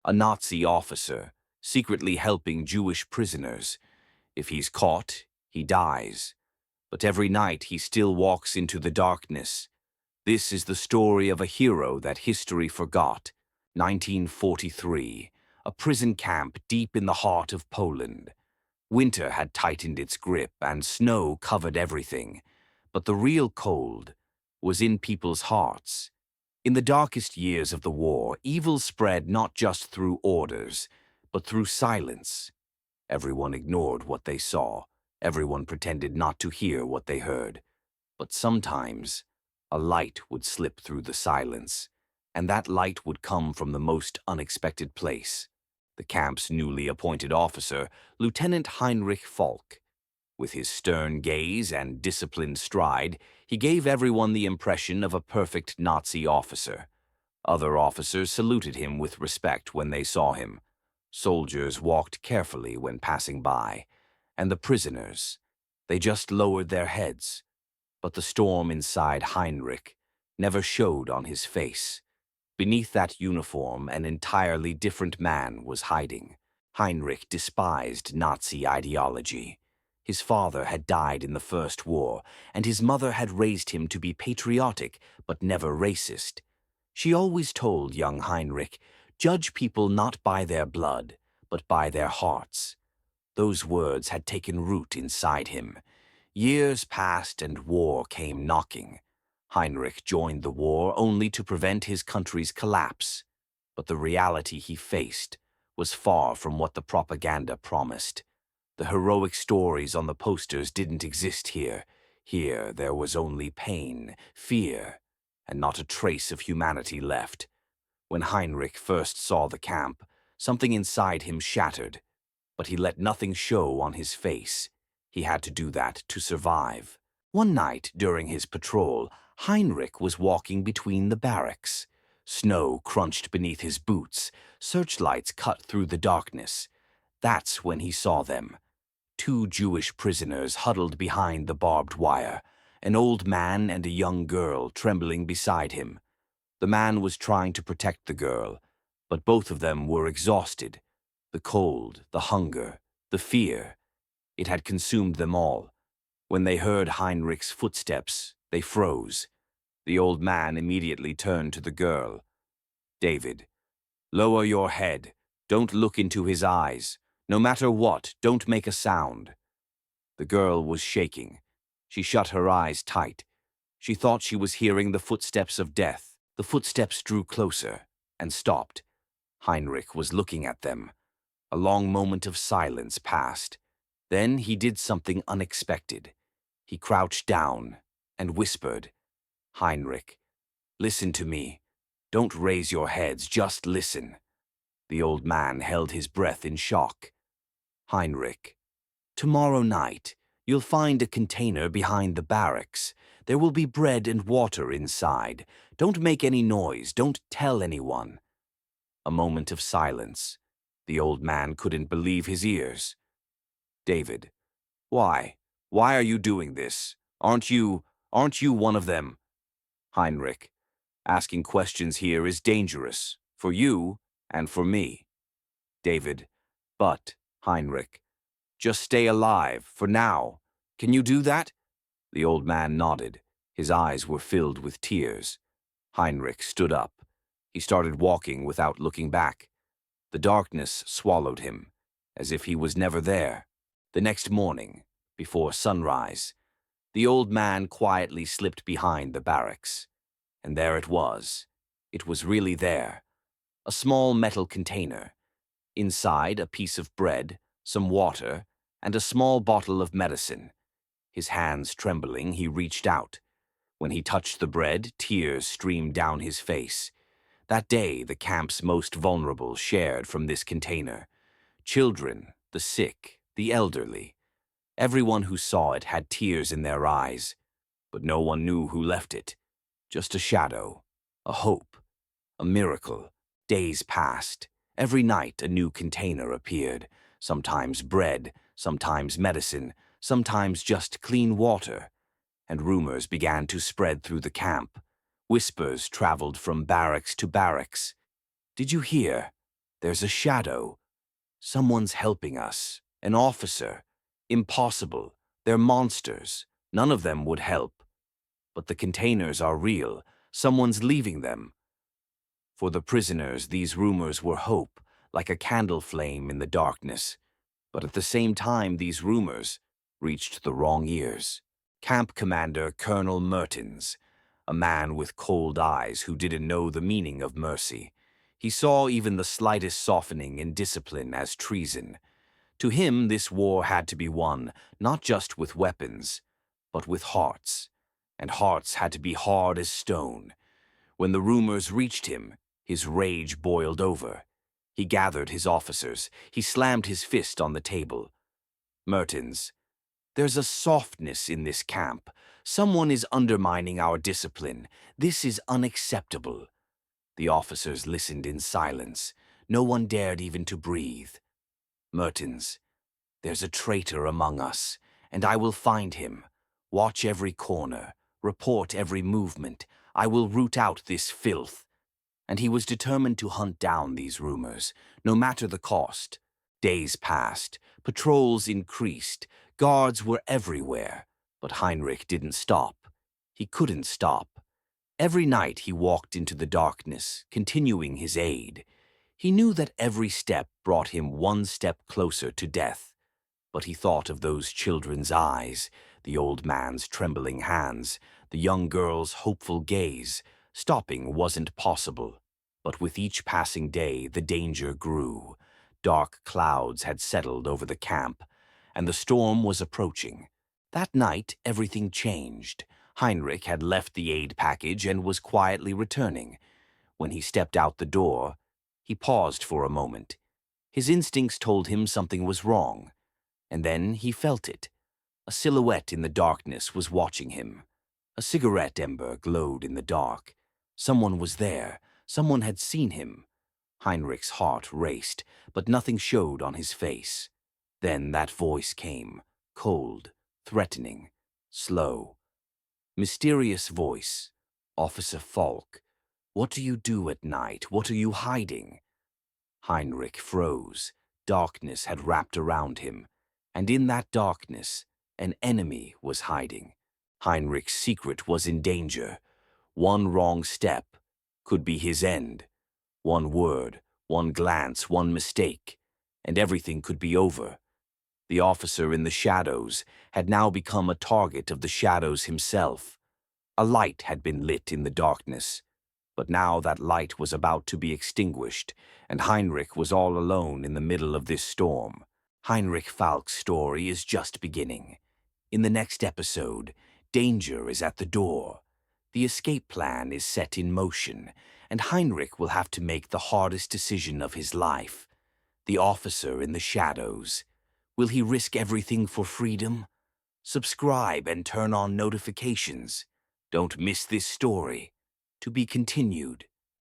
a Nazi officer, secretly helping Jewish prisoners. If he's caught, he dies. But every night he still walks into the darkness. This is the story of a hero that history forgot. 1943, a prison camp deep in the heart of Poland. Winter had tightened its grip and snow covered everything. But the real cold was in people's hearts. In the darkest years of the war, evil spread not just through orders, but through silence. Everyone ignored what they saw. Everyone pretended not to hear what they heard. But sometimes, a light would slip through the silence, and that light would come from the most unexpected place. The camp's newly appointed officer, Lieutenant Heinrich Falk. With his stern gaze and disciplined stride, he gave everyone the impression of a perfect Nazi officer. Other officers saluted him with respect when they saw him. Soldiers walked carefully when passing by, and the prisoners, they just lowered their heads. But the storm inside Heinrich never showed on his face. Beneath that uniform, an entirely different man was hiding. Heinrich despised Nazi ideology. His father had died in the First War, and his mother had raised him to be patriotic but never racist. She always told young Heinrich, "Judge people not by their blood, but by their hearts." Those words had taken root inside him. Years passed and war came knocking. Heinrich joined the war only to prevent his country's collapse. But the reality he faced was far from what the propaganda promised. The heroic stories on the posters didn't exist here. Here there was only pain, fear, and not a trace of humanity left. When Heinrich first saw the camp, something inside him shattered. But he let nothing show on his face. He had to do that to survive. One night during his patrol, Heinrich was walking between the barracks. Snow crunched beneath his boots. Searchlights cut through the darkness. That's when he saw them. Two Jewish prisoners huddled behind the barbed wire, an old man and a young girl trembling beside him. The man was trying to protect the girl, but both of them were exhausted. The cold, the hunger, the fear. It had consumed them all. When they heard Heinrich's footsteps, they froze. The old man immediately turned to the girl. "David, lower your head. Don't look into his eyes. No matter what, don't make a sound." The girl was shaking. She shut her eyes tight. She thought she was hearing the footsteps of death. The footsteps drew closer and stopped. Heinrich was looking at them. A long moment of silence passed. Then he did something unexpected. He crouched down and whispered, "Heinrich, listen to me. Don't raise your heads, just listen." The old man held his breath in shock. "Heinrich, tomorrow night, you'll find a container behind the barracks. There will be bread and water inside. Don't make any noise. Don't tell anyone." A moment of silence. The old man couldn't believe his ears. "David, why? Why are you doing this? Aren't you one of them?" "Heinrich, asking questions here is dangerous, for you and for me." "David, but, Heinrich, just stay alive, for now. Can you do that?" The old man nodded. His eyes were filled with tears. Heinrich stood up. He started walking without looking back. The darkness swallowed him, as if he was never there. The next morning, before sunrise, the old man quietly slipped behind the barracks. And there it was. It was really there. A small metal container. Inside, a piece of bread, some water, and a small bottle of medicine. His hands trembling, he reached out. When he touched the bread, tears streamed down his face. That day, the camp's most vulnerable shared from this container. Children, the sick, the elderly. Everyone who saw it had tears in their eyes, but no one knew who left it. Just a shadow, a hope, a miracle. Days passed. Every night a new container appeared. Sometimes bread, sometimes medicine, sometimes just clean water. And rumors began to spread through the camp. Whispers traveled from barracks to barracks. "Did you hear? There's a shadow. Someone's helping us. An officer. Impossible. They're monsters. None of them would help. But the containers are real. Someone's leaving them. For the prisoners, these rumors were hope, like a candle flame in the darkness. But at the same time, these rumors reached the wrong ears. Camp Commander Colonel Mertens, a man with cold eyes who didn't know the meaning of mercy. He saw even the slightest softening in discipline as treason. To him, this war had to be won, not just with weapons, but with hearts. And hearts had to be hard as stone. When the rumors reached him, his rage boiled over. He gathered his officers. He slammed his fist on the table. Mertens, there's a softness in this camp. Someone is undermining our discipline. This is unacceptable. The officers listened in silence. No one dared even to breathe. Mertens, there's a traitor among us, and I will find him. Watch every corner. Report every movement. I will root out this filth. And he was determined to hunt down these rumors, no matter the cost. Days passed, patrols increased, guards were everywhere, but Heinrich didn't stop. He couldn't stop. Every night he walked into the darkness, continuing his aid. He knew that every step brought him one step closer to death. But he thought of those children's eyes, the old man's trembling hands, the young girl's hopeful gaze. Stopping wasn't possible. But with each passing day, the danger grew. Dark clouds had settled over the camp, and the storm was approaching. That night, everything changed. Heinrich had left the aid package and was quietly returning. When he stepped out the door, he paused for a moment. His instincts told him something was wrong. And then he felt it. A silhouette in the darkness was watching him. A cigarette ember glowed in the dark. Someone was there. Someone had seen him. Heinrich's heart raced, but nothing showed on his face. Then that voice came, cold, threatening, slow. Mysterious voice. Officer Falk, what do you do at night? What are you hiding? Heinrich froze. Darkness had wrapped around him, and in that darkness, an enemy was hiding. Heinrich's secret was in danger. One wrong step could be his end. One word, one glance, one mistake, and everything could be over. The officer in the shadows had now become a target of the shadows himself. A light had been lit in the darkness, but now that light was about to be extinguished, and Heinrich was all alone in the middle of this storm. Heinrich Falk's story is just beginning. In the next episode, danger is at the door. The escape plan is set in motion, and Heinrich will have to make the hardest decision of his life. The officer in the shadows. Will he risk everything for freedom? Subscribe and turn on notifications. Don't miss this story. To be continued.